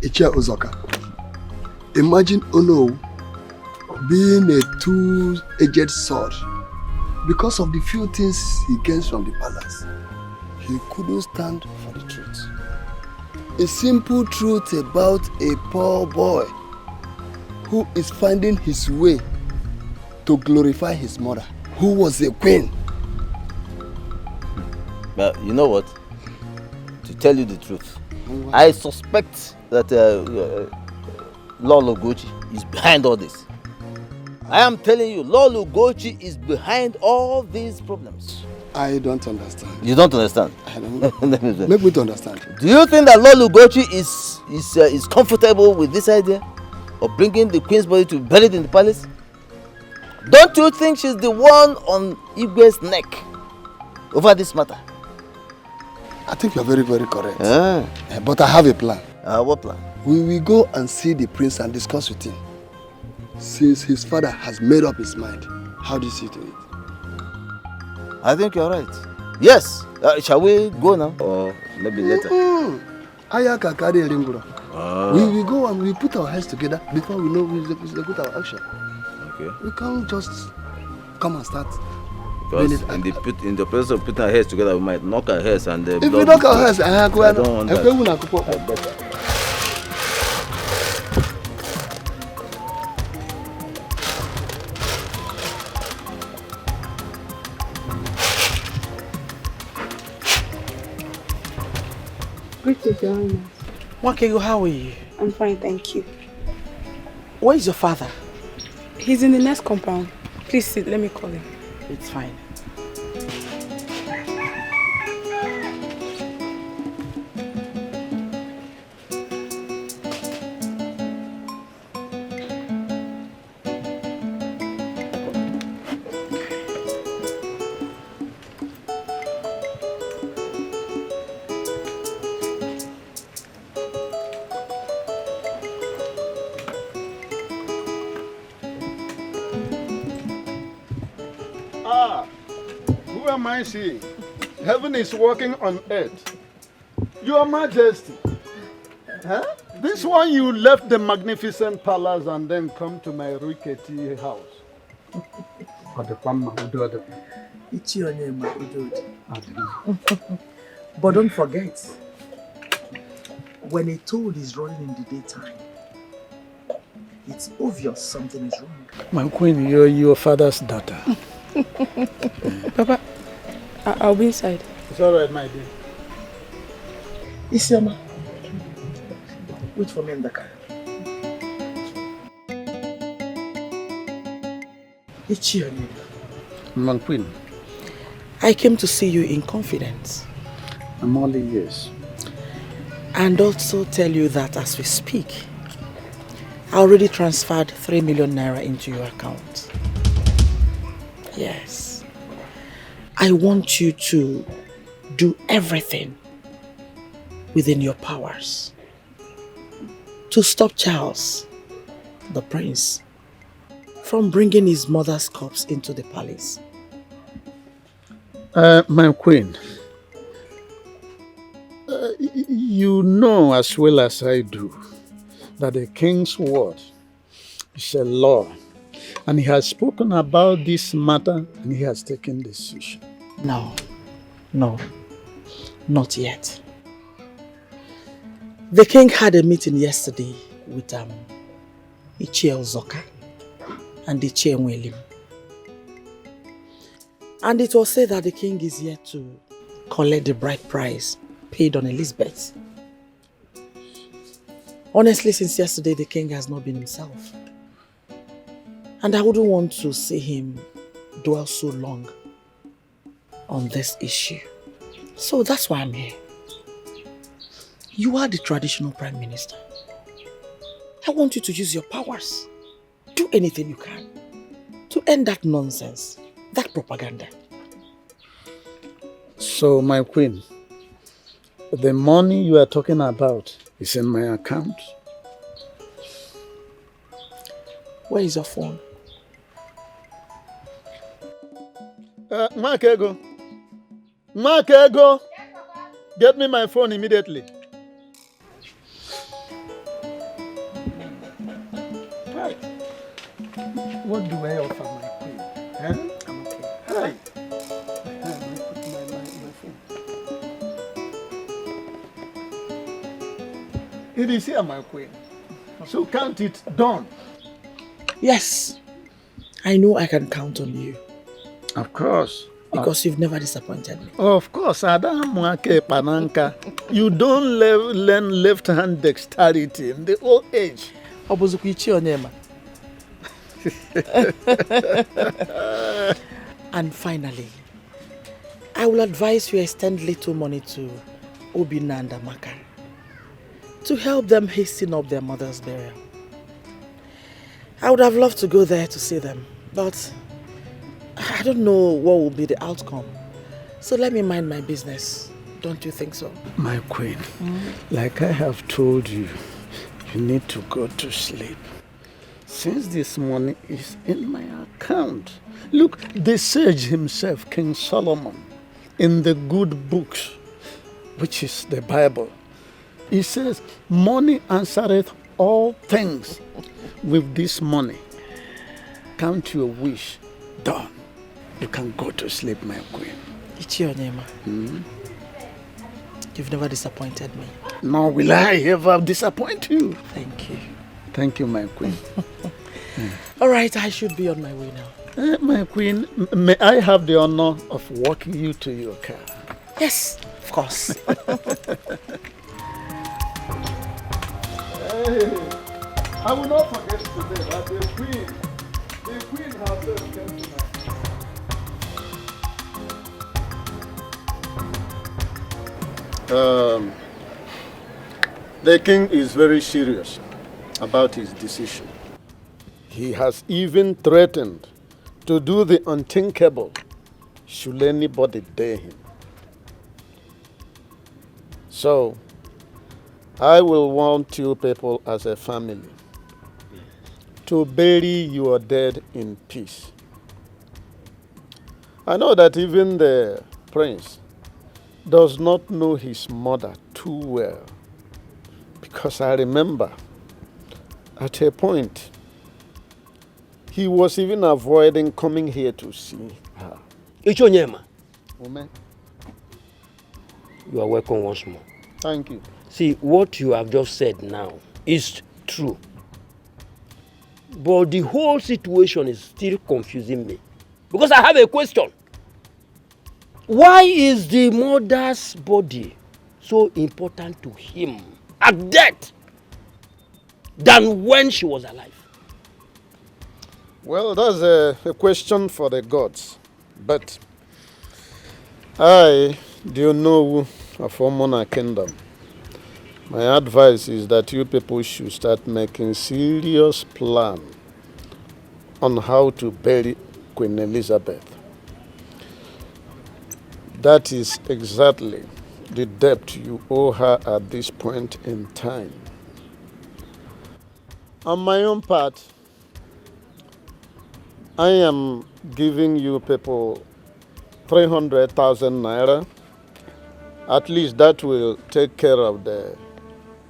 Ichia Uzoka. Imagine Ono being a two-edged sword. Because of the few things he gains from the palace, he couldn't stand for the truth. A simple truth about a poor boy who is finding his way to glorify his mother, who was a queen. But you know what? To tell you the truth, I suspect that Lord Uche is behind all this. I am telling you, Lord Uche is behind all these problems. I don't understand. You don't understand? I don't. Make me to understand. Do you think that Lord Uche is comfortable with this idea of bringing the queen's body to be buried in the palace? Don't you think she's the one on Igwe's neck over this matter? I think you're very, very correct. But I have a plan. What plan? We will go and see the prince and discuss with him. Since his father has made up his mind, how do you see to it? I think you're right. Yes. Shall we go now? Or maybe later? We will go and we put our heads together before we know we execute our action. Okay. We can't just come and start. Because in the process of putting our heads together, we might knock our heads and the if we knock our heads, I don't want that. Greetings, Your Highness. Wakego, how are you? I'm fine, thank you. Where is your father? He's in the next compound. Please sit, let me call him. It's fine. Who am I seeing? Heaven is working on earth. Your Majesty, this one you left the magnificent palace and then come to my rickety house. But don't forget, when a toad is running in the daytime, it's obvious something is wrong. My queen, you're your father's daughter. Papa, I'll be inside. It's all right, my dear. Isioma, wait for me in the car. Ichioni. My queen. I came to see you in confidence. I'm only yes. And also tell you that as we speak, I already transferred 3 million naira into your account. Yes. I want you to do everything within your powers to stop Charles, the prince, from bringing his mother's corpse into the palace. My queen, you know as well as I do that the king's word is a law, and he has spoken about this matter and he has taken decision. No, not yet. The king had a meeting yesterday with Ichie Uzoka and Ichie Nwelim. And it was said that the king is yet to collect the bride price paid on Elizabeth. Honestly, since yesterday, the king has not been himself. And I wouldn't want to see him dwell so long on this issue. So that's why I'm here. You are the traditional prime minister. I want you to use your powers. Do anything you can to end that nonsense, that propaganda. So, my queen, the money you are talking about is in my account. Where is your phone? Makego, get me my phone immediately. Hi. What do I offer my queen? Huh? I'm okay. Hi. Let me put my phone. It is here, my queen. So count it done. Yes, I know I can count on you Of course. because you've never disappointed me. Of course, Adam Mwake Pananka. You don't learn left-hand dexterity in the old age. Obuzukuichi Onyema. And finally, I will advise you extend little money to Obinna and Amaka to help them hasten up their mother's burial. I would have loved to go there to see them, but I don't know what will be the outcome. So let me mind my business. Don't you think so? My queen, like I have told you, you need to go to sleep. Since this money is in my account. Look, the sage himself, King Solomon, in the good books, which is the Bible, he says, money answereth all things. With this money, count your wish done. You can go to sleep, my queen. Ichi Onyema. You've never disappointed me. Nor will I ever disappoint you. Thank you. Thank you, my queen. All right, I should be on my way now. My queen, may I have the honor of walking you to your car? Yes, of course. I will not forget today that the queen herself came to the king is very serious about his decision. He has even threatened to do the unthinkable should anybody dare him. So, I will want you people as a family to bury your dead in peace. I know that even the prince does not know his mother too well, because I remember at a point he was even avoiding coming here to see her. Ichonyema, Amen. you are welcome once more. Thank you. See, what you have just said now is true. But the whole situation is still confusing me. Because I have a question. Why is the mother's body so important to him at death than when she was alive? Well, that's a question for the gods. But I do know of Omona Kingdom. My advice is that you people should start making serious plan on how to bury Queen Elizabeth. That is exactly the debt you owe her at this point in time. On my own part, I am giving you people 300,000 naira. At least that will take care of the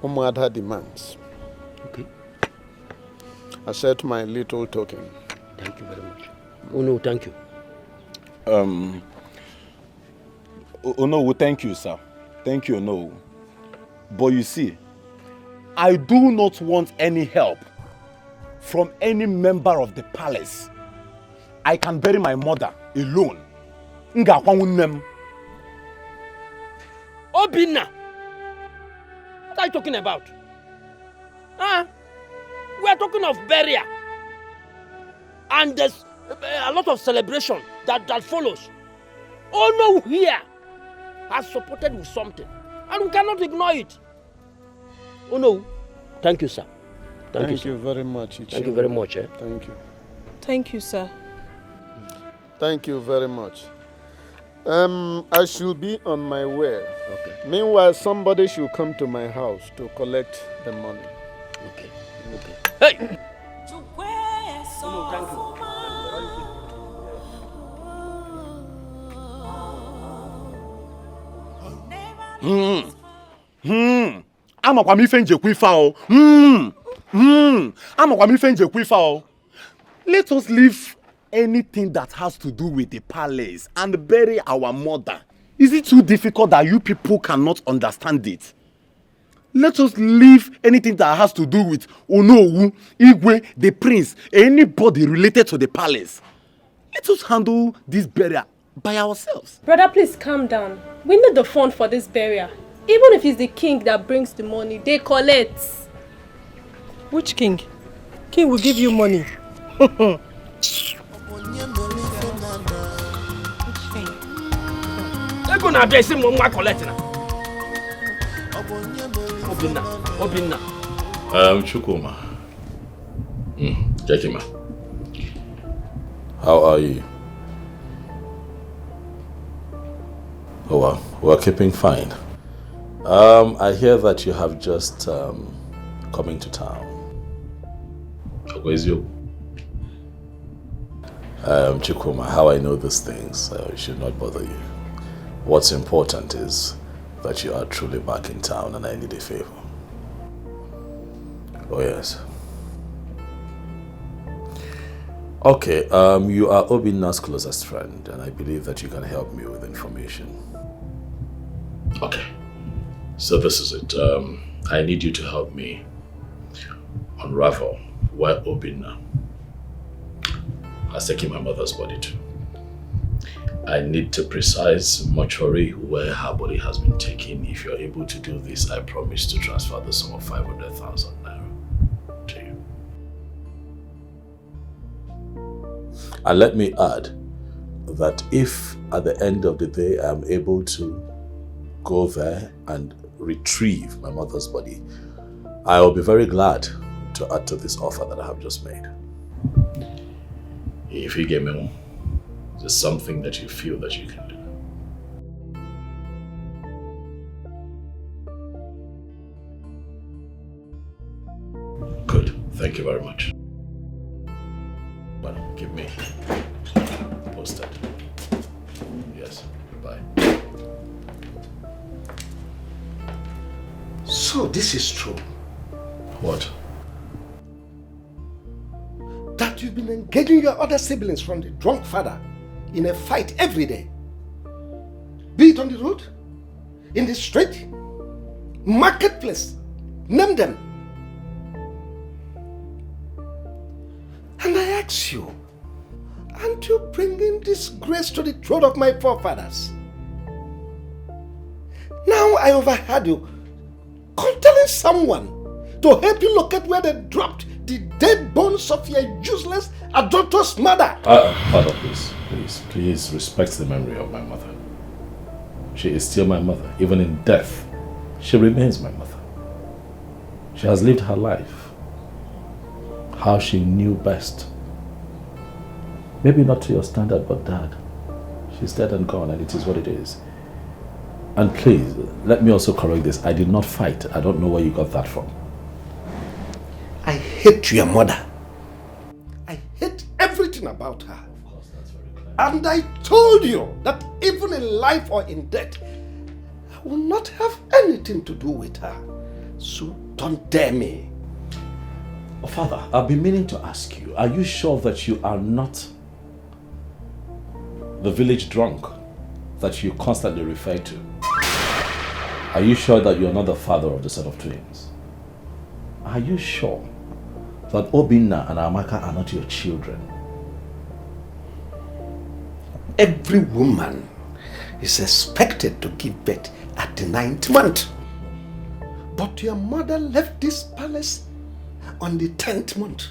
Umuada demands. Okay. Accept my little token. Thank you very much. Oh no, thank you. Oh no, thank you, sir. Thank you, no. But you see, I do not want any help from any member of the palace. I can bury my mother alone. Obinna! What are you talking about? Huh? We are talking of burial. And there's a lot of celebration that follows. Oh no, here has supported with something. And we cannot ignore it. Oh no. Thank you, sir. Thank you very much. Thank you very much. Thank you. Thank you, sir. Thank you very much. I should be on my way. Okay. Meanwhile, somebody should come to my house to collect the money. Okay. Hey! No, thank you. Amakwa m ife njekwa ife ahụ. Let us leave anything that has to do with the palace and bury our mother. Is it too difficult that you people cannot understand it? Let us leave anything that has to do with Onowu, Igwe, the prince, anybody related to the palace. Let us handle this burial by ourselves. Brother, please calm down. We need the fund for this burial. Even if it's the king that brings the money, they collect. Which king? King will give you money. Chukuma. Jekima. How are you? Oh, well, we're keeping fine. I hear that you have just come into town. Where is you? Chukuma, how I know these things should not bother you. What's important is that you are truly back in town and I need a favor. Oh yes. Okay, you are Obinna's closest friend and I believe that you can help me with information. Okay, so this is it. I need you to help me unravel where Obinna has taken my mother's body to. I need the precise mortuary where her body has been taken. If you're able to do this, I promise to transfer the sum of 500,000 naira to you. And let me add that if at the end of the day I am able to go there and retrieve my mother's body, I will be very glad to add to this offer that I have just made. If you get me, there's something that you feel that you can do. Good. Thank you very much. Well, give me posted. Yes. Bye. So this is true. What? That you've been engaging your other siblings from the drunk father in a fight every day. Be it on the road, in the street, marketplace, name them. And I ask you, aren't you bringing disgrace to the throne of my forefathers? Now I overheard you telling someone to help you locate where they dropped the dead bones of your useless, adulterous mother. Father, please respect the memory of my mother. She is still my mother. Even in death, she remains my mother. She has lived her life how she knew best. Maybe not to your standard, but Dad, she's dead and gone, and it is what it is. And please, let me also correct this. I did not fight. I don't know where you got that from. I hate your mother. I hate everything about her. Of course, that's very clear. And I told you that even in life or in death, I will not have anything to do with her. So don't dare me. Oh, Father, I've been meaning to ask you, are you sure that you are not the village drunk that you constantly refer to? Are you sure that you're not the father of the set of twins? Are you sure that Obinna and Amaka are not your children? Every woman is expected to give birth at the 9th month. But your mother left this palace on the 10th month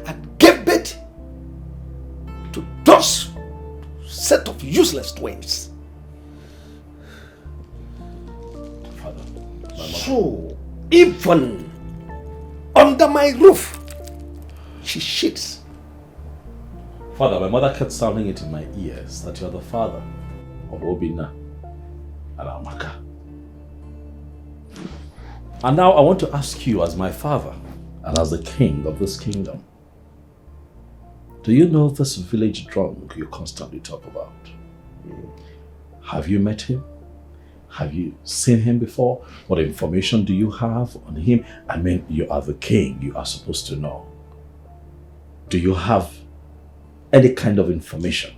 and gave birth to those set of useless twins. Father, my mother... So, even under my roof, she shits. Father, my mother kept sounding it in my ears that you're the father of Obinna and Amaka. And now I want to ask you as my father and as the king of this kingdom, do you know this village drunk you constantly talk about? Have you met him? Have you seen him before? What information do you have on him? I mean, you are the king. You are supposed to know. Do you have any kind of information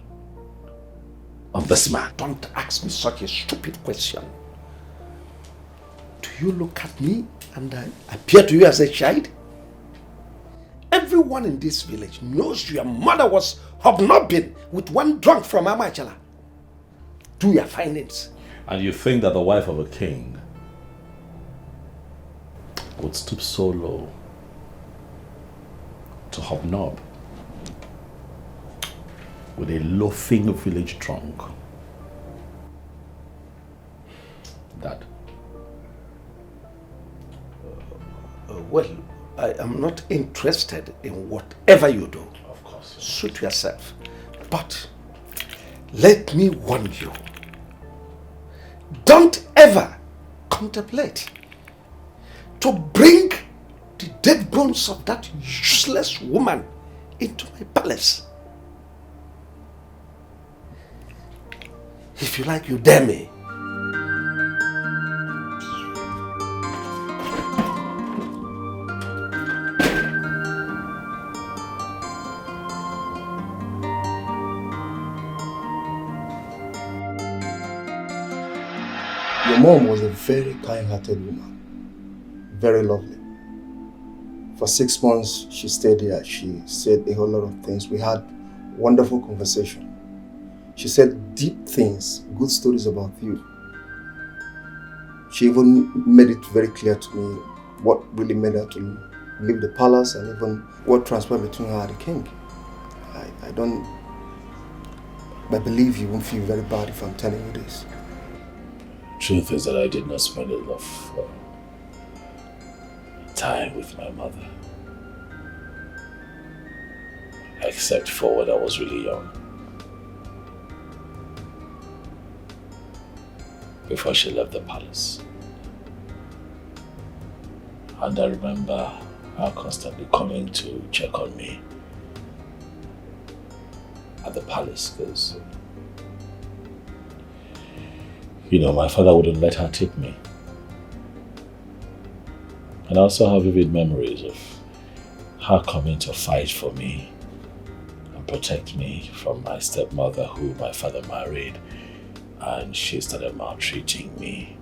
of this man? Don't ask me such a stupid question. Do you look at me and I appear to you as a child? Everyone in this village knows your mother was hobnobbing with one drunk from Amachala. Do your findings. And you think that the wife of a king would stoop so low to hobnob with a loafing village drunk? Dad? Well, I am not interested in whatever you do. Of course. Suit yourself. But let me warn you. Don't ever contemplate to bring the dead bones of that useless woman into my palace. If you like, you dare me. Your mom was a very kind-hearted woman, very lovely. For 6 months, she stayed here. She said a whole lot of things. We had wonderful conversation. She said deep things, good stories about you. She even made it very clear to me what really made her to leave the palace and even what transpired between her and the king. I believe you won't feel very bad if I'm telling you this. Truth is that I did not spend enough time with my mother. Except for when I was really young. Before she left the palace. And I remember her constantly coming to check on me at the palace because my father wouldn't let her take me. And I also have vivid memories of her coming to fight for me and protect me from my stepmother who my father married, and she started maltreating me.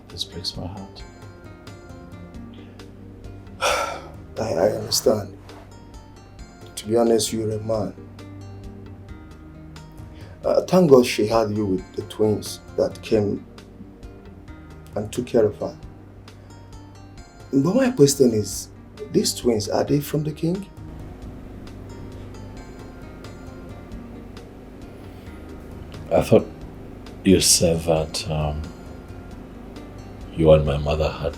This breaks my heart. I understand. To be honest, you're a man. Thank God she had you with the twins that came and took care of her. But my question is, these twins, are they from the king? I thought you said that you and my mother had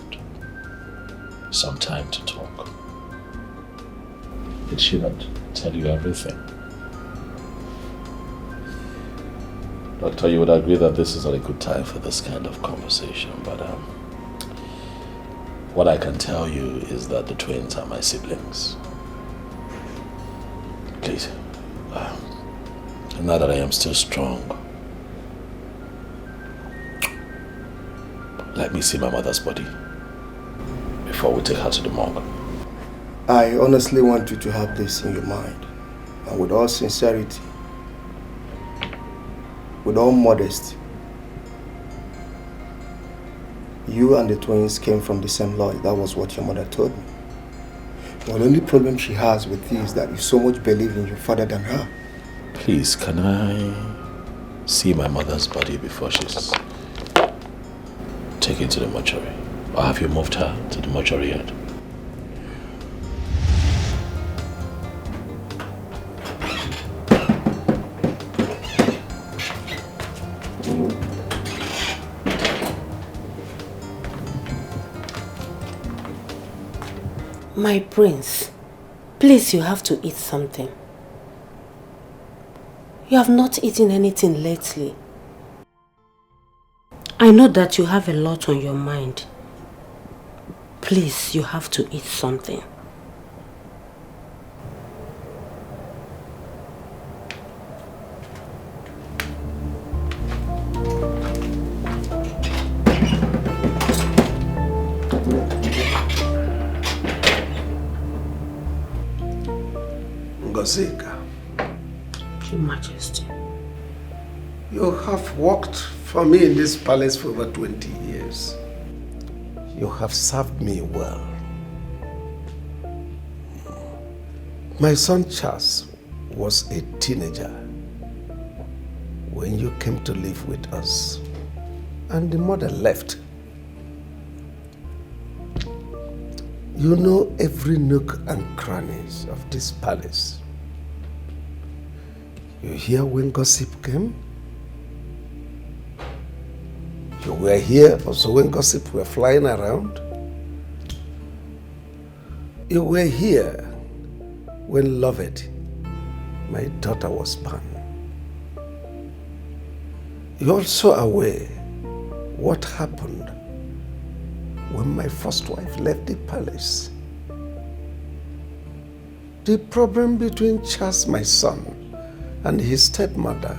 some time to talk. Did she not tell you everything? Doctor, you would agree that this is not a good time for this kind of conversation, but what I can tell you is that the twins are my siblings. Please, now that I am still strong, let me see my mother's body before we take her to the morgue. I honestly want you to have this in your mind, and with all sincerity, with all modesty, you and the twins came from the same lodge. That was what your mother told me. Well, the only problem she has with you is that you so much believe in your father than her. Please, can I see my mother's body before she's taken to the mortuary? Or have you moved her to the mortuary yet? My prince, please, you have to eat something. You have not eaten anything lately. I know that you have a lot on your mind. Please, you have to eat something. Ngozika, Your Majesty. you have worked for me in this palace for over 20 years. You have served me well. My son Charles was a teenager when you came to live with us, and the mother left. You know every nook and crannies of this palace. You hear when gossip came? You were here also when gossip were flying around? You were here when Lovett, my daughter, was born. You're also aware what happened when my first wife left the palace. The problem between Charles, my son, and his stepmother.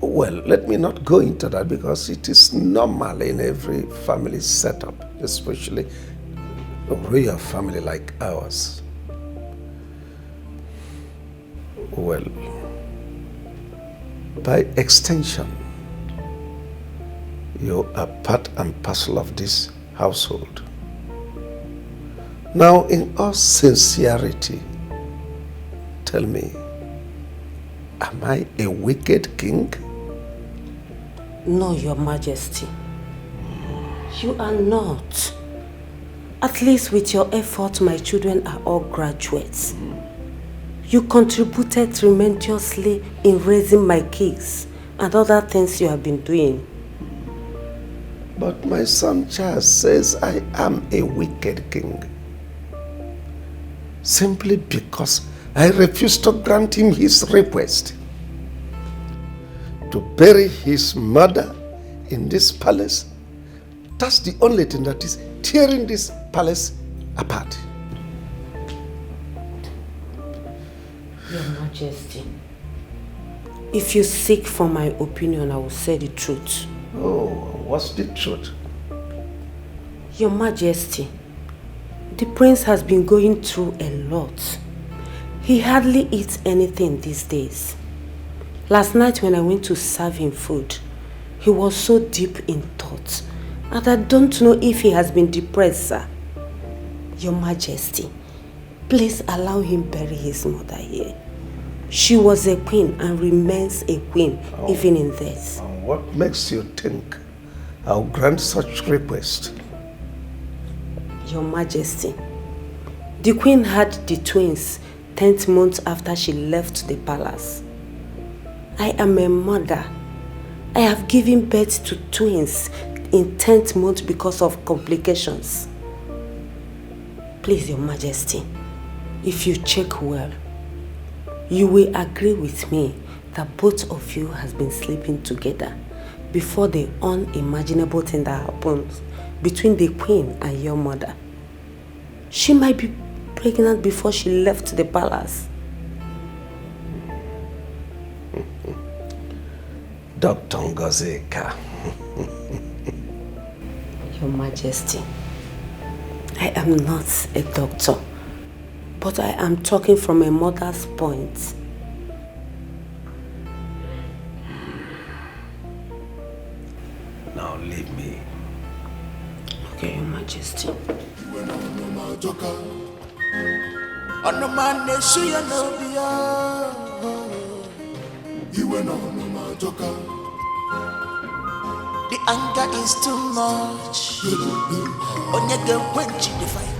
Well, let me not go into that because it is normal in every family setup, especially a royal family like ours. Well, by extension, you are part and parcel of this household. Now, in all sincerity, tell me, am I a wicked king? No, Your Majesty. You are not. At least with your effort, my children are all graduates. You contributed tremendously in raising my kids and other things you have been doing. But my son Charles says I am a wicked king. Simply because I refused to grant him his request to bury his mother in this palace. That's the only thing that is tearing this palace apart. Your Majesty, if you seek for my opinion, I will say the truth. Oh, what's the truth? Your Majesty, the prince has been going through a lot. He hardly eats anything these days. Last night when I went to serve him food, he was so deep in thought, and I don't know if he has been depressed, sir. Your Majesty, please allow him bury his mother here. She was a queen and remains a queen even in death. What makes you think I'll grant such request? Your Majesty, the queen had the twins 10th month after she left the palace. I am a mother. I have given birth to twins in 10th month because of complications. Please, Your Majesty, if you check well, you will agree with me that both of you has been sleeping together before the unimaginable thing that happens between the queen and your mother. She might be pregnant before she left the palace. Dr. Ngozika. Your Majesty, I am not a doctor, but I am talking from a mother's point. Now leave me. Okay, Your Majesty. The anger is too much. Onyege quench the fire.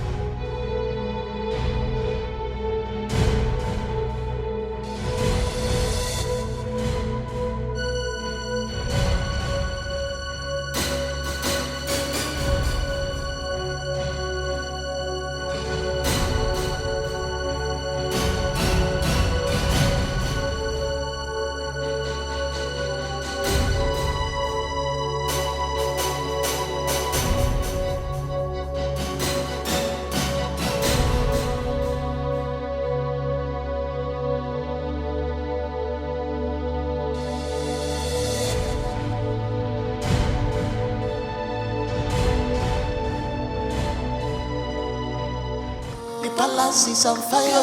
palace is on fire.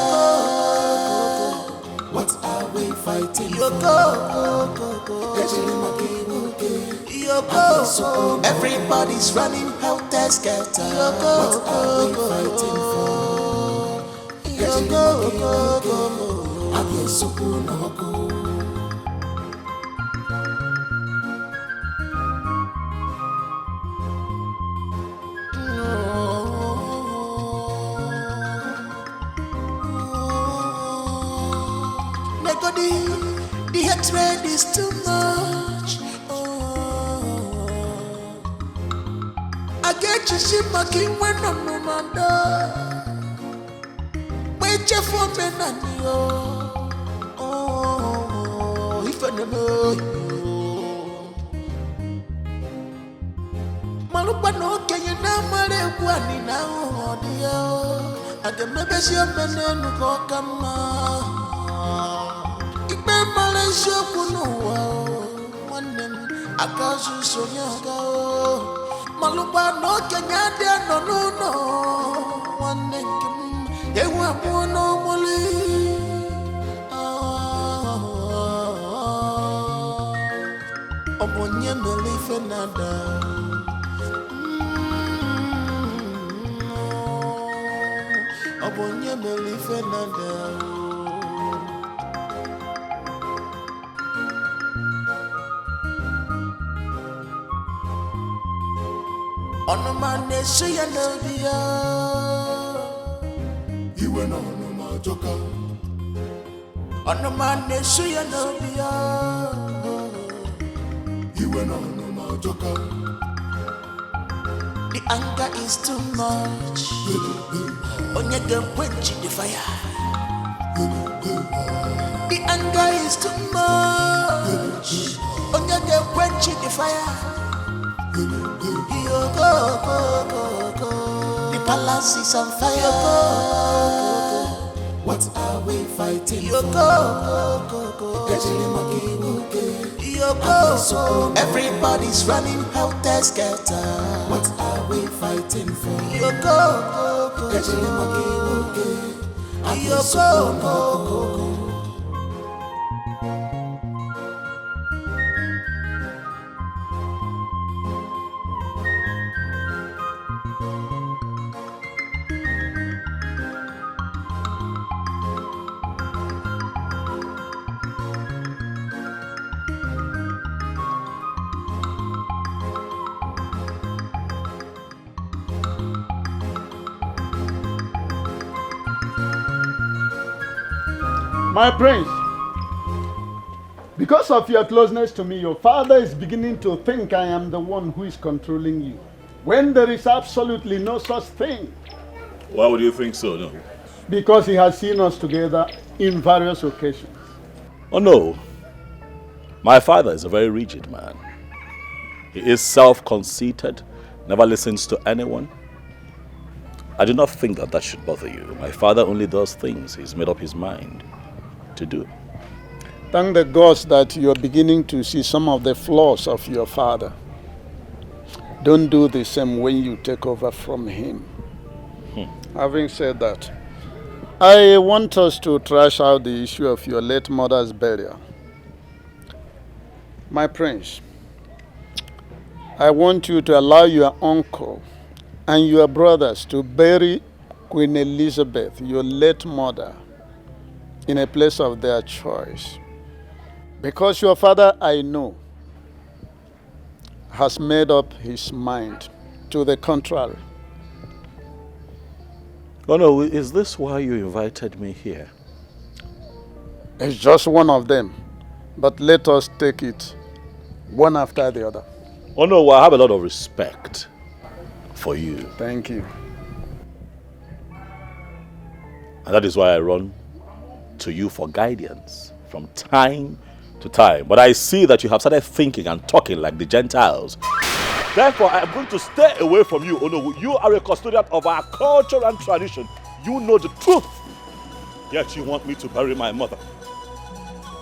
What are we fighting for? Everybody's running helter skelter. What are we fighting for? The hatred is too much. I get you see my king when I'm no man. Wait for me, Nanio. Oh, if I know Malupa no can you now, Mare, one now, dear. I can maybe see a man and go come. Accusations, Malupa no Kenya, no. One name, they were no molly. Upon your belief another. Upon your belief another. On the man, they say I love you. You went on my joker. On the man, they say I love you. You went on my joker. The anger is too much. On your girl, quench the fire. The anger is too much. On your girl, quench the fire. The palace is on fire. What are we fighting for? Everybody's running helter skelter. What are we fighting for? My prince, because of your closeness to me, your father is beginning to think I am the one who is controlling you, when there is absolutely no such thing. Why would you think so, no? Because he has seen us together in various occasions. Oh no. My father is a very rigid man. He is self-conceited, never listens to anyone. I do not think that should bother you. My father only does things he's made up his mind to do. Thank the gods that you're beginning to see some of the flaws of your father. Don't do the same when you take over from him. Having said that, I want us to trash out the issue of your late mother's burial. My prince, I want you to allow your uncle and your brothers to bury Queen Elizabeth, your late mother, in a place of their choice. Because your father, I know, has made up his mind to the contrary. Oh no, is this why you invited me here? It's just one of them, but let us take it one after the other. Oh no, I have a lot of respect for you. Thank you. And that is why I run to you for guidance from time to time. But I see that you have started thinking and talking like the Gentiles. Therefore, I am going to stay away from you. Oh no, you are a custodian of our culture and tradition. You know the truth. Yet you want me to bury my mother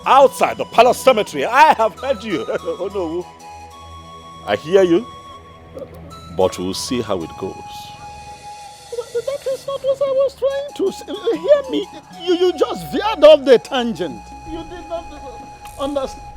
outside the palace cemetery. I have heard you. Oh no. I hear you. But we'll see how it goes. That is That's not what I was trying to say. Hear me. You just veered off the tangent. You did not understand.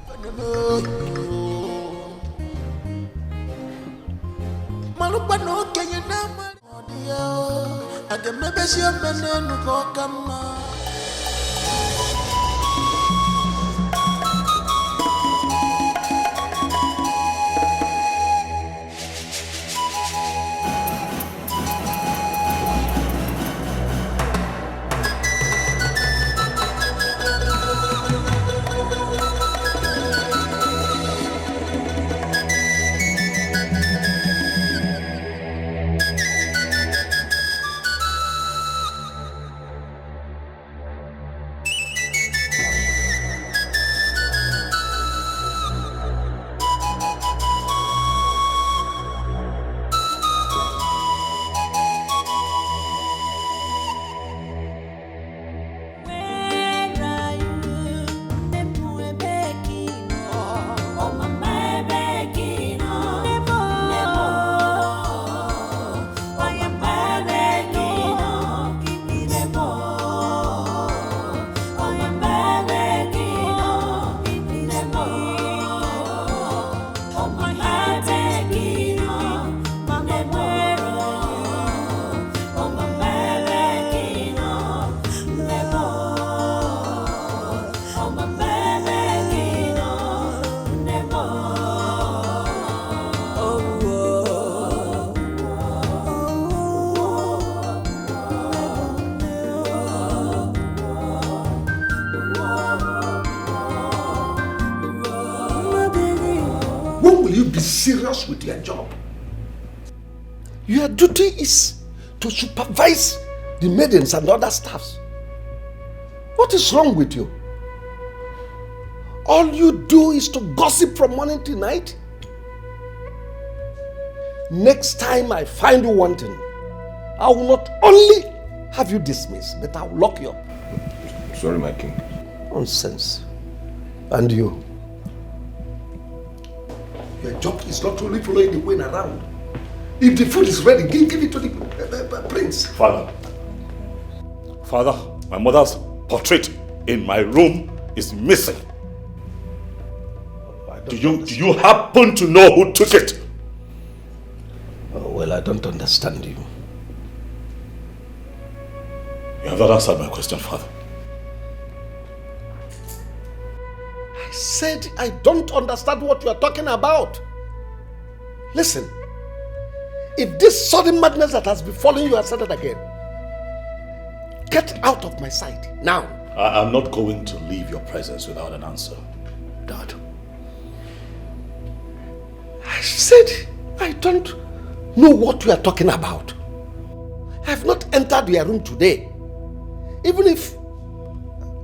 Serious with your job. Your duty is to supervise the maidens and other staffs. What is wrong with you? All you do is to gossip from morning till night. Next time I find you wanting, I will not only have you dismissed, but I will lock you up. Sorry, my king. Nonsense. And you? Your job is not only following the queen around. If the food is ready, give it to the prince. Father, my mother's portrait in my room is missing. Do you happen to know who took it? Oh, well, I don't understand you. You have not answered my question, Father. I said I don't understand what you are talking about. Listen, if this sudden madness that has befallen you has started again, get out of my sight now. I'm not going to leave your presence without an answer, Dad. I said I don't know what you are talking about. I have not entered your room today. Even if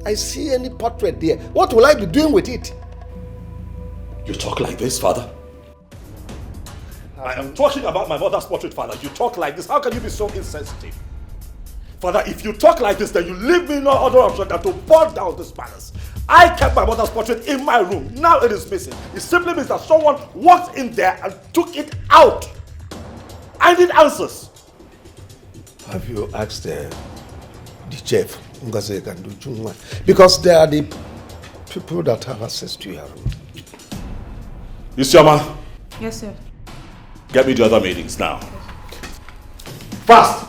I see any portrait there, what will I be doing with it? You talk like this, Father? I am talking about my mother's portrait, Father. You talk like this. How can you be so insensitive? Father, if you talk like this, then you leave me no other option than to burn down this palace. I kept my mother's portrait in my room. Now it is missing. It simply means that someone walked in there and took it out. I need answers. Have you asked the chef? Because they are the people that have access to your room. Isioma. Yes, sir. Get me the other meetings now. Fast!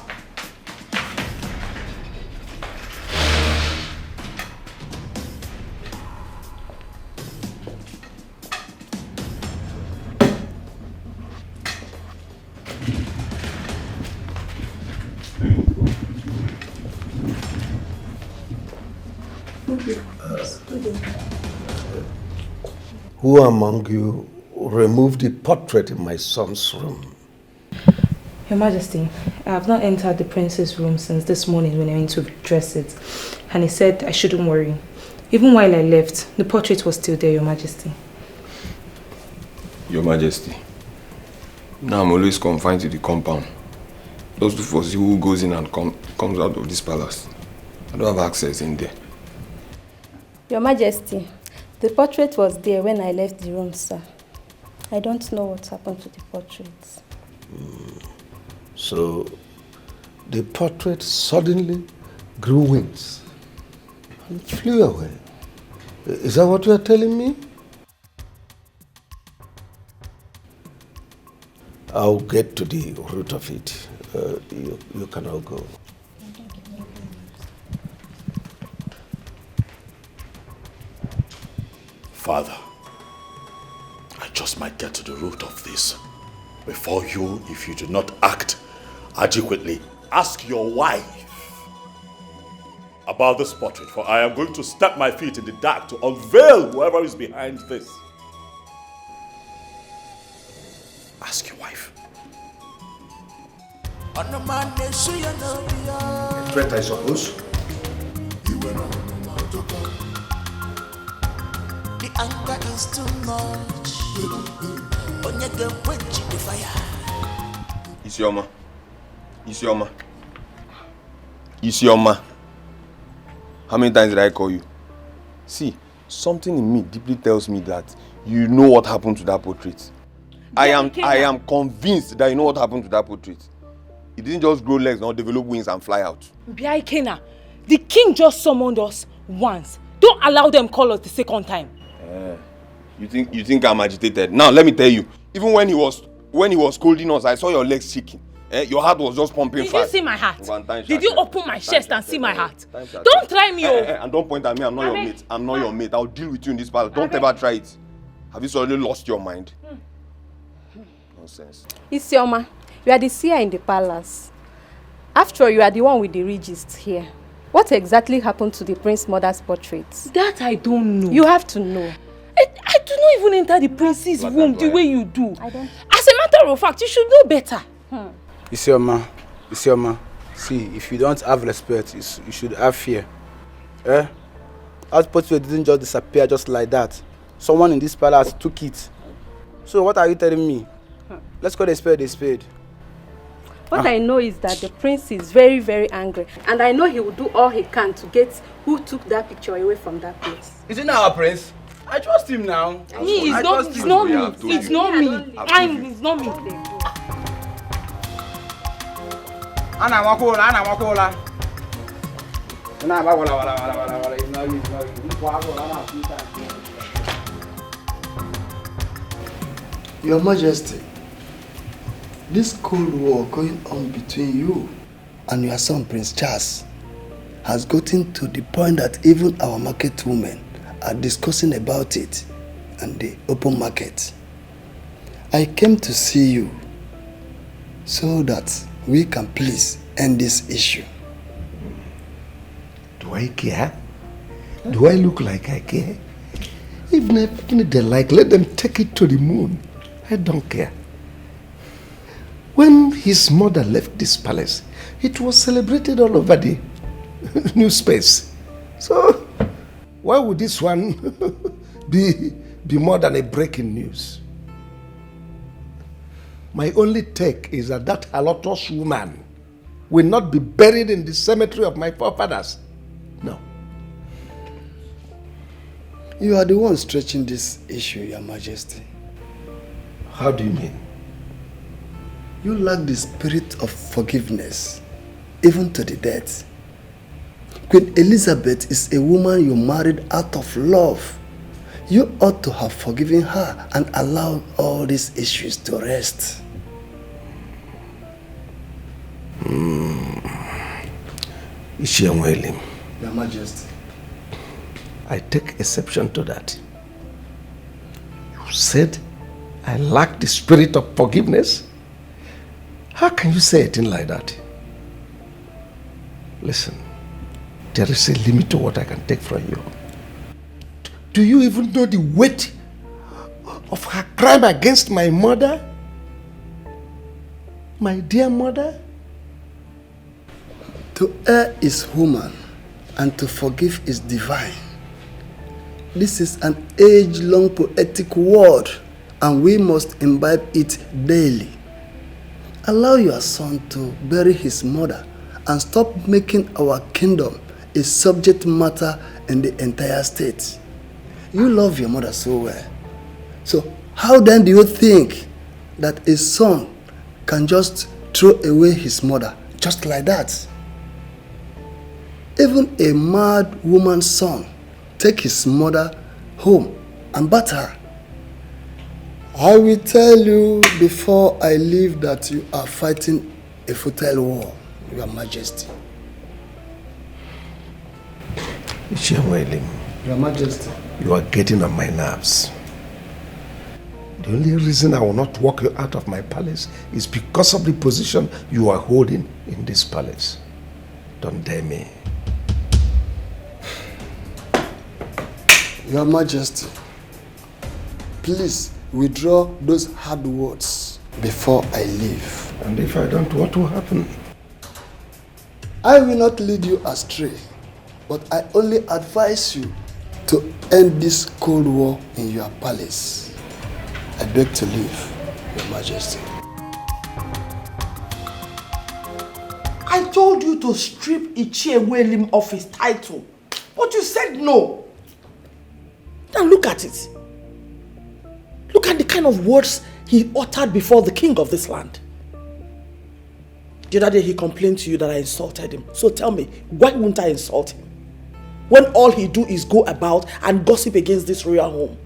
Who among you removed the portrait in my son's room? Your Majesty, I have not entered the prince's room since this morning when I went to dress it. And he said I shouldn't worry. Even while I left, the portrait was still there, Your Majesty. Your Majesty, now I'm always confined to the compound. Those to foresee who goes in and comes out of this palace. I don't have access in there. Your Majesty, the portrait was there when I left the room, sir. I don't know what happened to the portrait. So, the portrait suddenly grew wings and flew away. Is that what you are telling me? I'll get to the root of it. You can all go. Father, I just might get to the root of this. Before you, if you do not act adequately, ask your wife about this portrait, for I am going to step my feet in the dark to unveil whoever is behind this. Ask your wife. Expect, I suppose. The anger is too much. Onyege quench the fire. Isioma. How many times did I call you? See, something in me deeply tells me that you know what happened to that portrait. I am convinced that you know what happened to that portrait. It didn't just grow legs, not develop wings and fly out. Biaikena, the king just summoned us once. Don't allow them call us the second time. You think I'm agitated? Now let me tell you, even when he was scolding us, I saw your legs shaking. Your heart was just pumping fast. Did you see my heart? Did you open my chest and see my heart? Don't try me, and don't point at me. I'm not your mate. I'm not your mate. I'll deal with you in this battle. Don't ever try it. Have you suddenly lost your mind? Nonsense. Isioma, you are the seer in the palace. After all, you are the one with the regist here. What exactly happened to the prince's mother's portrait? That I don't know. You have to know. I do not even enter the prince's room the way you do. As a matter of fact, you should know better. Isioma, see, if you don't have respect, you should have fear. That portrait didn't just disappear just like that. Someone in this palace took it. So what are you telling me? Let's call a spade a spade. What I know is that the prince is very, very angry. And I know he will do all he can to get who took that picture away from that place. Is it not our prince? I trust him now. It's not me. It's not me. Ana wakola. Your Majesty, this cold war going on between you and your son Prince Charles has gotten to the point that even our market women are discussing about it in the open market. I came to see you so that we can please end this issue. Do I care? Do I look like I care? Even if they like, let them take it to the moon. I don't care. When his mother left this palace, it was celebrated all over the new space. So, why would this one be more than a breaking news? My only take is that halotous woman will not be buried in the cemetery of my forefathers. No. You are the one stretching this issue, Your Majesty. How do you mean? You lack the spirit of forgiveness, even to the death. Queen Elizabeth is a woman you married out of love. You ought to have forgiven her and allowed all these issues to rest. Ishiamwelim. Your Majesty. I take exception to that. You said I lack the spirit of forgiveness? How can you say a thing like that? Listen, there is a limit to what I can take from you. Do you even know the weight of her crime against my mother? My dear mother? To err is human, and to forgive is divine. This is an age-long poetic word, and we must imbibe it daily. Allow your son to bury his mother and stop making our kingdom a subject matter in the entire state. You love your mother so well. So how then do you think that a son can just throw away his mother just like that. Even a mad woman's son take his mother home and batter her. I will tell you before I leave that you are fighting a futile war, Your Majesty. Your Majesty. You are getting on my nerves. The only reason I will not walk you out of my palace is because of the position you are holding in this palace. Don't dare me. Your Majesty, please withdraw those hard words before I leave. And if I don't, what will happen? I will not lead you astray, but I only advise you to end this cold war in your palace. I beg to leave, Your Majesty. I told you to strip Ichiewelim of his title, but you said no. Now look at it. Look at the kind of words he uttered before the king of this land. The other day he complained to you that I insulted him. So tell me, why wouldn't I insult him? When all he do is go about and gossip against this royal home.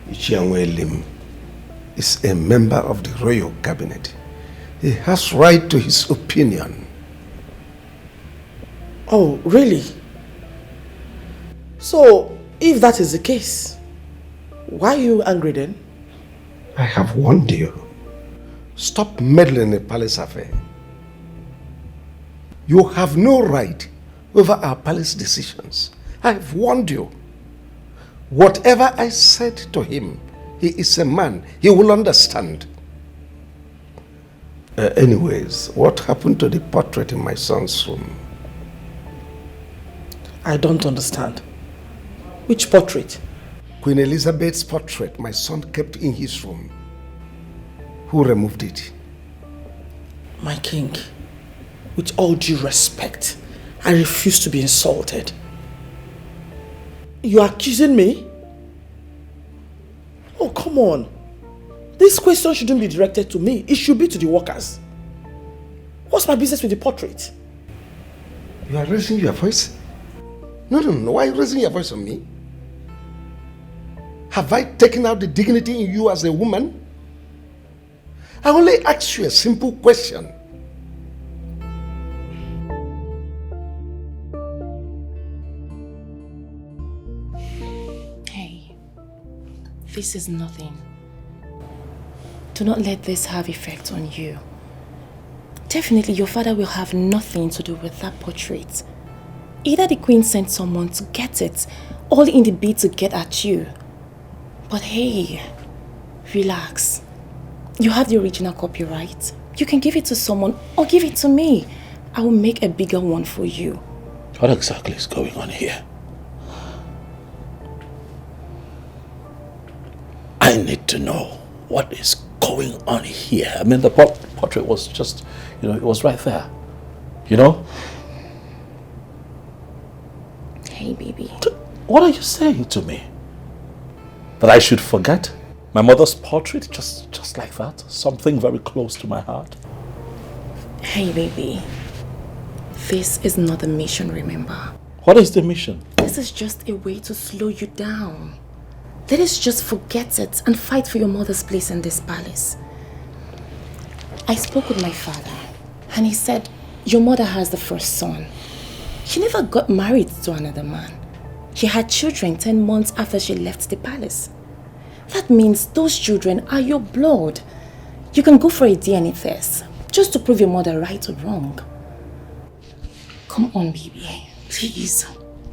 Ichiewelim is a member of the royal cabinet. He has right to his opinion. Oh, really? So, if that is the case, why are you angry then? I have warned you. Stop meddling in a palace affair. You have no right over our palace decisions. I have warned you. Whatever I said to him, he is a man. He will understand. Anyways, what happened to the portrait in my son's room? I don't understand. Which portrait? Queen Elizabeth's portrait my son kept in his room. Who removed it? My king, with all due respect, I refuse to be insulted. You are accusing me? Oh, come on. This question shouldn't be directed to me. It should be to the workers. What's my business with the portrait? You are raising your voice? No. Why are you raising your voice on me? Have I taken out the dignity in you as a woman? I only ask you a simple question. Hey, this is nothing. Do not let this have effect on you. Definitely your father will have nothing to do with that portrait. Either the queen sent someone to get it, all in the bid to get at you. But hey, relax. You have the original copyright. You can give it to someone or give it to me. I will make a bigger one for you. What exactly is going on here? I need to know what is going on here. I mean, the portrait was just, it was right there. Hey, baby. What are you saying to me? That I should forget my mother's portrait just like that? Something very close to my heart? Hey, baby. This is not the mission, remember? What is the mission? This is just a way to slow you down. Let us just forget it and fight for your mother's place in this palace. I spoke with my father and he said your mother has the first son. She never got married to another man. She had children 10 months after she left the palace. That means those children are your blood. You can go for a DNA test just to prove your mother right or wrong. Come on, baby. Please.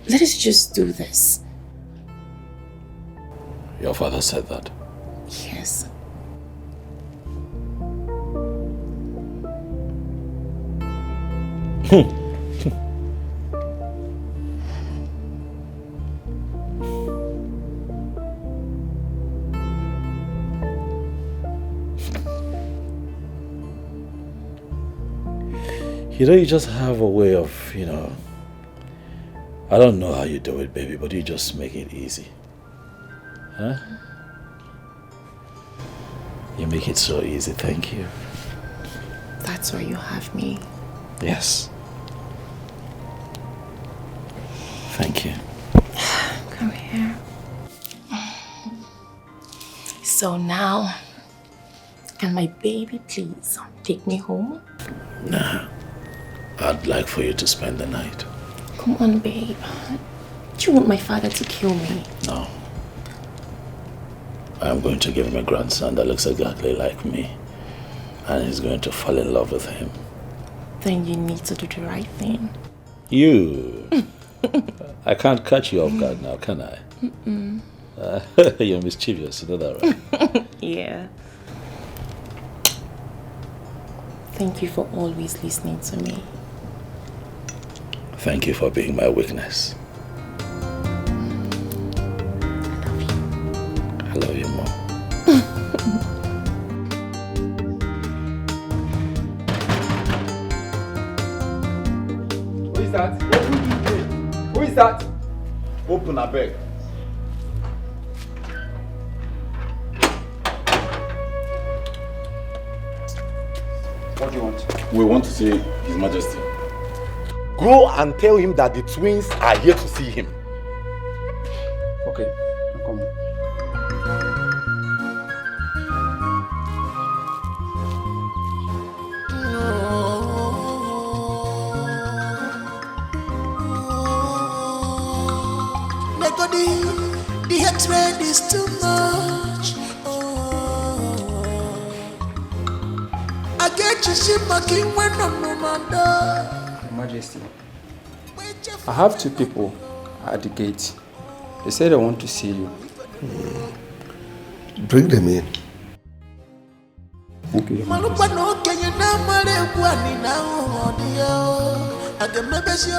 Let us just do this. Your father said that? Yes. You just have a way of, I don't know how you do it, baby, but you just make it easy. Huh? You make it so easy, thank you. That's why you have me. Yes. Thank you. Come here. So now, can my baby please take me home? Nah. I'd like for you to spend the night. Come on, babe. Do you want my father to kill me? No. I'm going to give him a grandson that looks exactly like me. And he's going to fall in love with him. Then you need to do the right thing. You! I can't catch you off guard now, can I? Mm-mm. You're mischievous, you know that, right? Yeah. Thank you for always listening to me. Thank you for being my weakness. I love you more. Who is that? Open the gate. Who is that? Open, I beg. What do you want? We want to see His Majesty. Go and tell him that the twins are here to see him. Okay, I'm coming. The hatred is too much. I get you see my king when I'm no man. Your Majesty, I have two people at the gate. They said they want to see you. Bring them in. Thank you.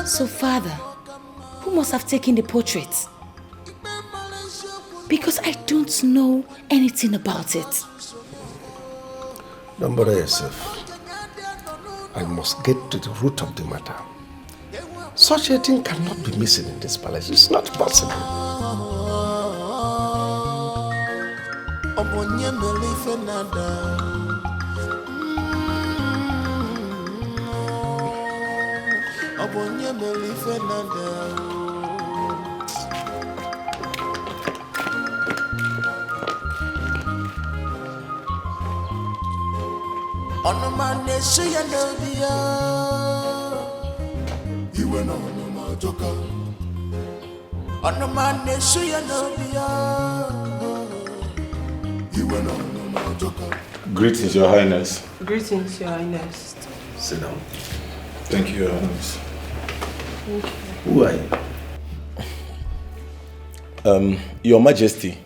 So, Father, who must have taken the portrait? Because I don't know anything about it. Don't bother yourself. I must get to the root of the matter. Such a thing cannot be missing in this palace. It's not possible. Greetings, Your Highness. Greetings, Your Highness. Sit down. Thank you, Your Highness. Thank you. Who are you? Your Majesty,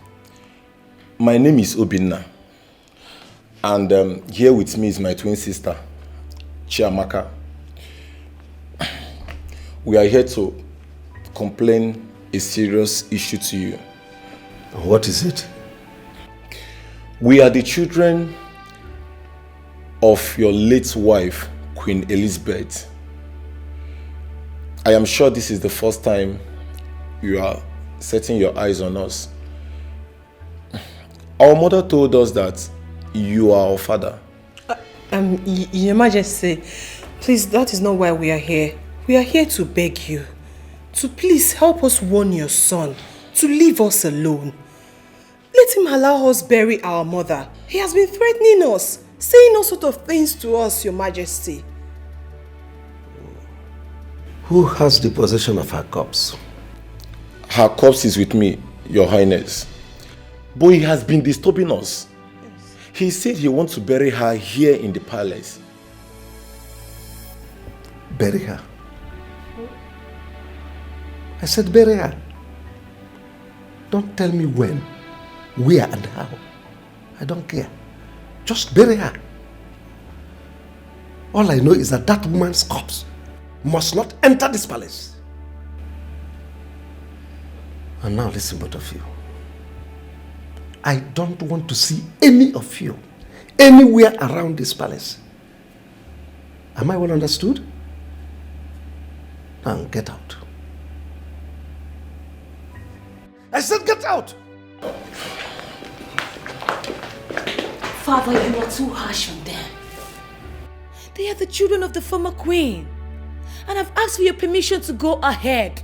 my name is Obinna. And here with me is my twin sister, Chiamaka. We are here to complain a serious issue to you. What is it? We are the children of your late wife, Queen Elizabeth. I am sure this is the first time you are setting your eyes on us. Our mother told us that you are our father. Your Majesty, please, that is not why we are here. We are here to beg you to please help us warn your son to leave us alone. Let him allow us bury our mother. He has been threatening us, saying all sorts of things to us, Your Majesty. Who has the possession of her corpse? Her corpse is with me, Your Highness. But he has been disturbing us. He said he wants to bury her here in the palace. Bury her? I said bury her. Don't tell me when, where and how. I don't care. Just bury her. All I know is that that woman's corpse must not enter this palace. And now listen, both of you. I don't want to see any of you anywhere around this palace. Am I well understood? Now get out. I said get out! Father, you are too harsh on them. They are the children of the former queen. And I've asked for your permission to go ahead.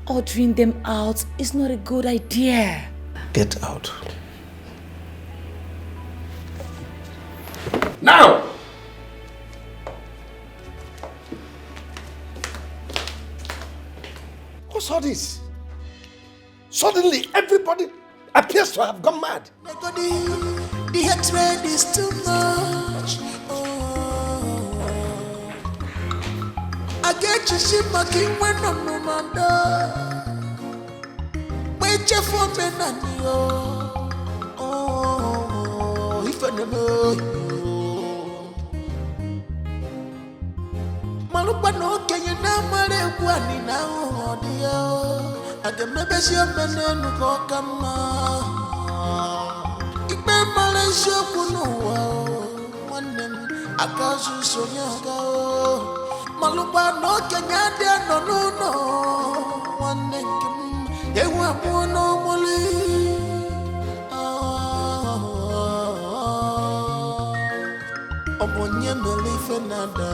Ordering them out is not a good idea. Get out. Now! What's all this? Suddenly, everybody appears to have gone mad. The hatred is too much. I get you see my king when I'm no man. Wait for me, Nanio. Oh, if I never. Malupa no Kenya na mare kwani na odia. Ade mebesi omene no kokama. Ibe male shokunu wa. Wanem akasu sonyaga. Malupa no Kenya de no. Wanem yewa mono moli. Obonye melife nada.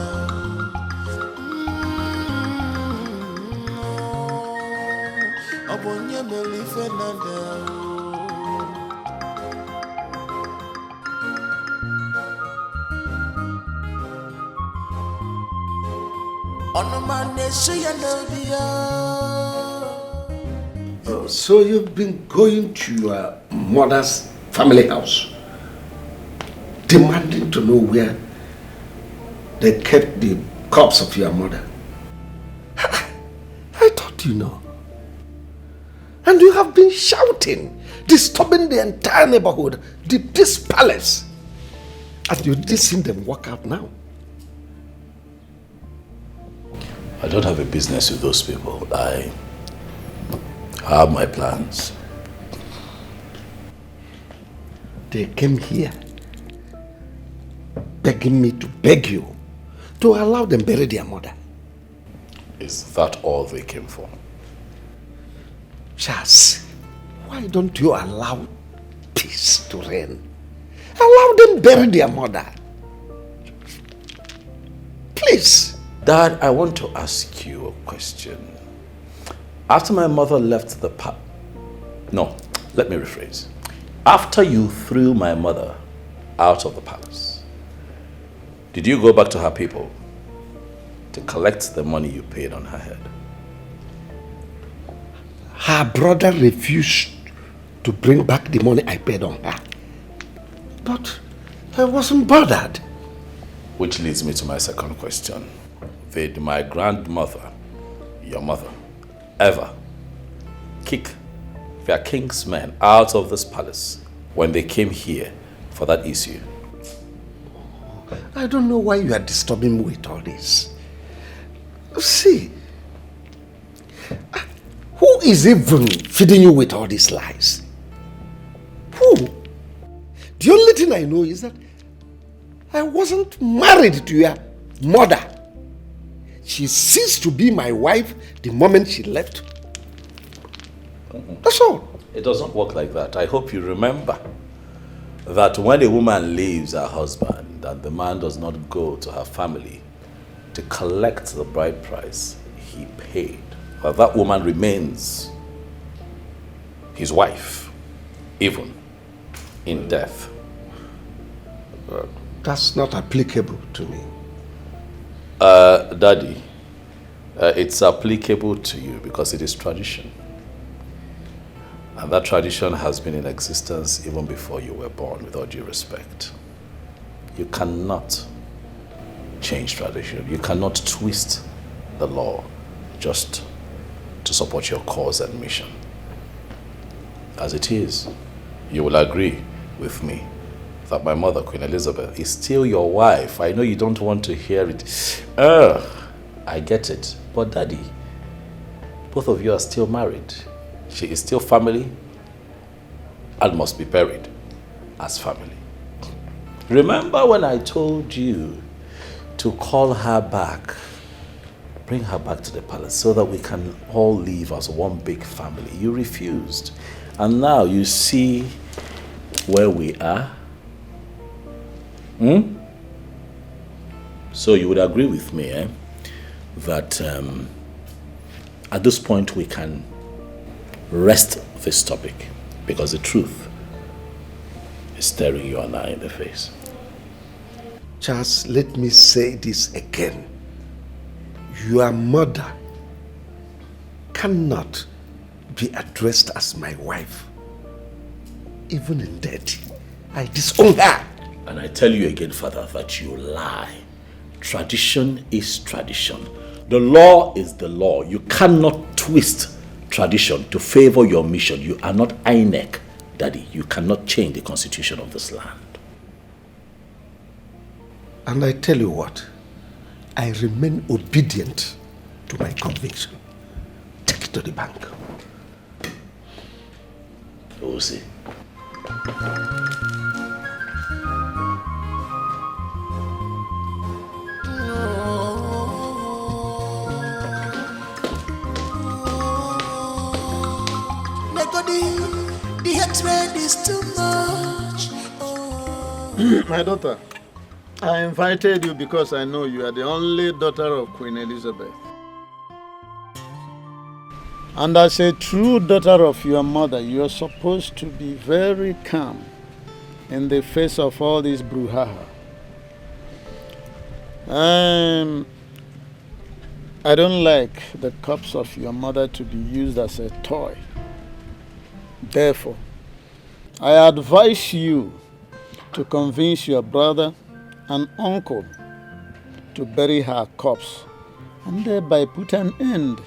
Obonye melife nada. So you've been going to your mother's family house, demanding to know where they kept the corpse of your mother. I thought you know. And you have been shouting, disturbing the entire neighborhood, this palace. And you did see them walk out now. I don't have a business with those people. I have my plans. They came here begging me to beg you to allow them bury their mother. Is that all they came for? Charles, why don't you allow peace to reign? Allow them bury their mother. Please. Dad, I want to ask you a question. After my mother left the No, let me rephrase. After you threw my mother out of the palace, did you go back to her people to collect the money you paid on her head? Her brother refused to bring back the money I paid on her. But I wasn't bothered. Which leads me to my second question. Did my grandmother, your mother, ever kick their king's men out of this palace when they came here for that issue? I don't know why you are disturbing me with all this. See, who is even feeding you with all these lies? Who? The only thing I know is that I wasn't married to your mother. She ceased to be my wife the moment she left. That's all. It doesn't work like that. I hope you remember that when a woman leaves her husband and the man does not go to her family to collect the bride price he paid, that woman remains his wife, even in death. That's not applicable to me. Daddy, it's applicable to you because it is tradition. And that tradition has been in existence even before you were born, with all due respect. You cannot change tradition. You cannot twist the law just to support your cause and mission. As it is, you will agree with me that my mother, Queen Elizabeth, is still your wife. I know you don't want to hear it. I get it. But Daddy, both of you are still married. She is still family and must be buried as family. Remember when I told you to call her back, bring her back to the palace so that we can all live as one big family? You refused. And now you see where we are. So you would agree with me, that at this point we can rest this topic because the truth is staring you and I in the face. Charles, let me say this again. Your mother cannot be addressed as my wife. Even in death, I disown her. And I tell you again, Father, that you lie. Tradition is tradition. The law is the law. You cannot twist tradition to favor your mission. You are not INEC, Daddy. You cannot change the constitution of this land. And I tell you what, I remain obedient to my conviction. Take it to the bank. We'll see. The hatred is too much. My daughter, I invited you because I know you are the only daughter of Queen Elizabeth. And as a true daughter of your mother, you are supposed to be very calm in the face of all this brouhaha. I don't like the corpse of your mother to be used as a toy. Therefore, I advise you to convince your brother and uncle to bury her corpse and thereby put an end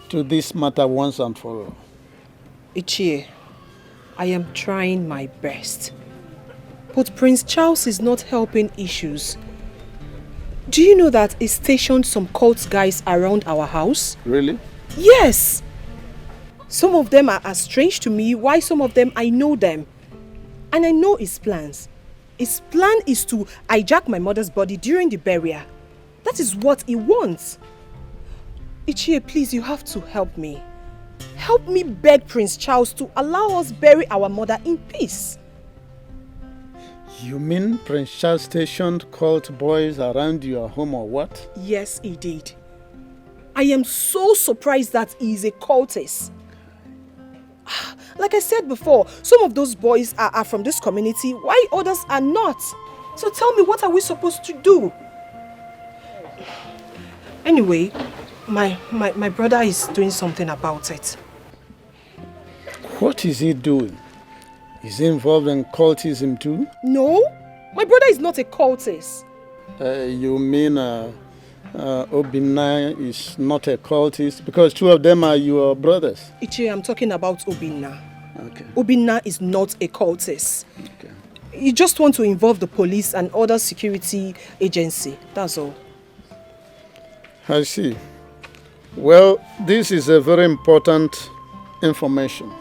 to this matter once and for all. Ichie, I am trying my best. But Prince Charles is not helping issues. Do you know that he stationed some cult guys around our house? Really? Yes! Some of them are as strange to me, while some of them I know them. And I know his plans. His plan is to hijack my mother's body during the burial. That is what he wants. Ichie, please, you have to help me. Help me beg Prince Charles to allow us bury our mother in peace. You mean Prince Charles stationed cult boys around your home or what? Yes, he did. I am so surprised that he is a cultist. Like I said before, some of those boys are from this community, while others are not. So tell me, what are we supposed to do? Anyway, my brother is doing something about it. What is he doing? Is he involved in cultism too? No, my brother is not a cultist. You mean Obinna is not a cultist? Because two of them are your brothers. Ichie, I'm talking about Obinna. Okay. Obinna is not a cultist. Okay. You just want to involve the police and other security agency, that's all. I see. Well, this is a very important information.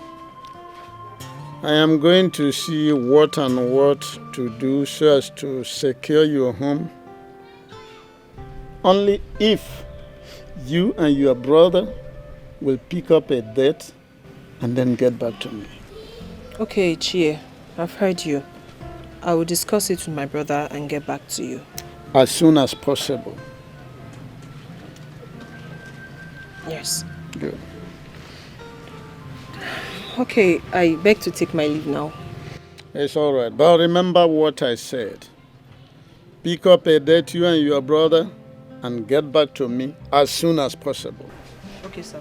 I am going to see what and what to do so as to secure your home. Only if you and your brother will pick up a date and then get back to me. Okay, Chie, I've heard you. I will discuss it with my brother and get back to you. As soon as possible. Yes. Good. Okay, I beg to take my leave now. It's all right, but remember what I said. Pick up a date, you and your brother, and get back to me as soon as possible. Okay, sir.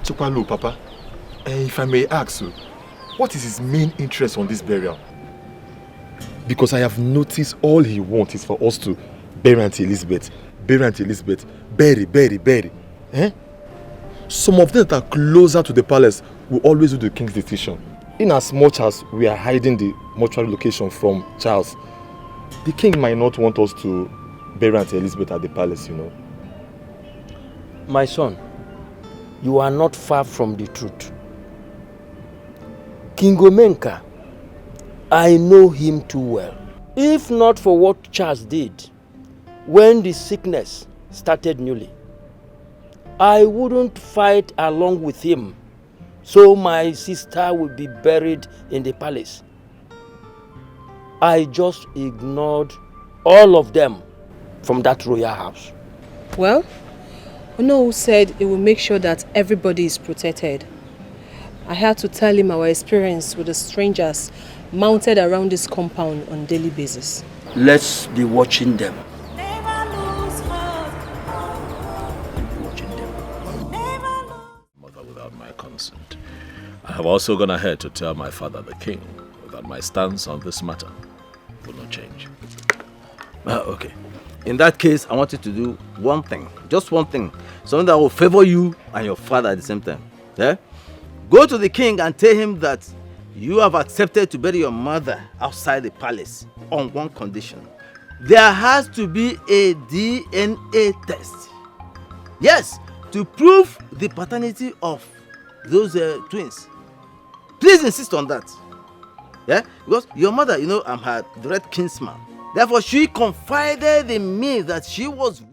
Chukwalu, Papa, if I may ask you, what is his main interest on this burial? Because I have noticed all he wants is for us to bury Auntie Elizabeth, bury Auntie Elizabeth, bury. Some of them that are closer to the palace will always do the king's decision. In as much as we are hiding the mortuary location from Charles, the king might not want us to bury Auntie Elizabeth at the palace, you know. My son, you are not far from the truth. King Omenka, I know him too well. If not for what Charles did when the sickness started newly, I wouldn't fight along with him, so my sister will be buried in the palace. I just ignored all of them from that royal house. Well, One-Uche said he will make sure that everybody is protected. I had to tell him our experience with the strangers mounted around this compound on a daily basis. Let's be watching them. Mother without my consent. I have also gone ahead to tell my father, the king, that my stance on this matter will not change. Okay. In that case, I want you to do one thing. Just one thing. Something that will favor you and your father at the same time. Yeah? Go to the king and tell him that you have accepted to bury your mother outside the palace on one condition. There has to be a DNA test. Yes, to prove the paternity of those twins. Please insist on that. Yeah? Because your mother, I'm her direct kinsman. Therefore, she confided in me that she was